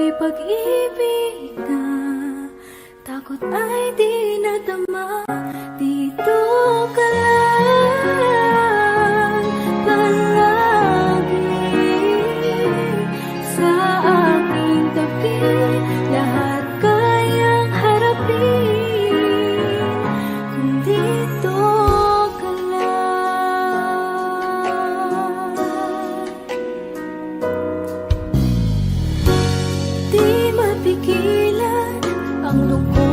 May pag-ibig na takot ay di nadama. Dito ka lang palagi sa aking tabi. Lahat kayang harapin kung dito ka lang. Di mapigilan ang lungkot